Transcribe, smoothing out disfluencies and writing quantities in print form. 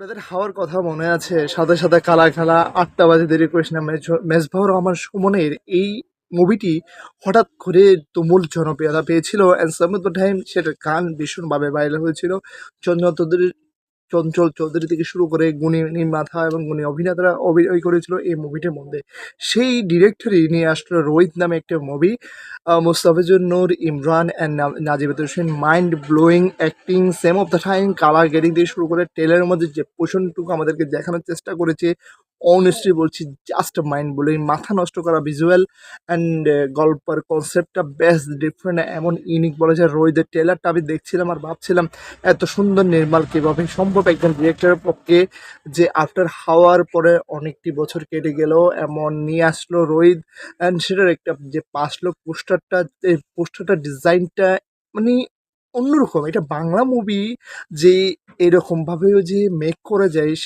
আপনাদের হাওয়ার কথা মনে আছে? সাথে, সাথে কালা খেলা, ৮টা বাজে দেরি করিস না, মেজবাহ রহমান সুমনের এই মুভিটি হঠাৎ করে তুমুল জনপ্রিয়তা পেয়েছিল and some of the time সেটার গান ভীষণভাবে ভাইরাল হয়েছিল। চঞ্চল চৌধুরীর চঞ্চল চৌধুরী থেকে শুরু করে গুণী নির্মাতা এবং গুণী অভিনেতারা অভিনয় করেছিল এই মুভিটির মধ্যে। সেই ডিরেক্টরই নিয়ে আসলো 'রোহিত' নামে একটা movie. Mustafizur Noor, Imran and Najibuddin Hossain mind blowing acting, same of the time colour grading থেকে শুরু করে ট্রেলারের মধ্যে যে পোষণটুকু আমাদেরকে দেখানোর চেষ্টা করেছে, অনেস্টলি বলছি জাস্ট মাইন্ড ব্লোয়িং, মাথা নষ্ট করা ভিজুয়াল অ্যান্ড গল্পের কনসেপ্টটা বেশ ডিফারেন্ট, এমন ইউনিক বলা যায়। 'রোহিতের' ট্রেলারটা আমি দেখছিলাম আর ভাবছিলাম এত সুন্দর নির্মাণ কীভাবে সম্ভব একজন ডিরেক্টরের পক্ষে, যে আফটার হাওয়ার পরে অনেকটি বছর কেটে গেল এমন নিয়ে আসলো রোহিত। অ্যান্ড সেটার একটা যে পাঁচ লোক পোস্টারটা, এই পোস্টারটার ডিজাইনটা মানে অন্যরকম। এটা বাংলা মুভি যে এরকমভাবেও যে মেক করা যায়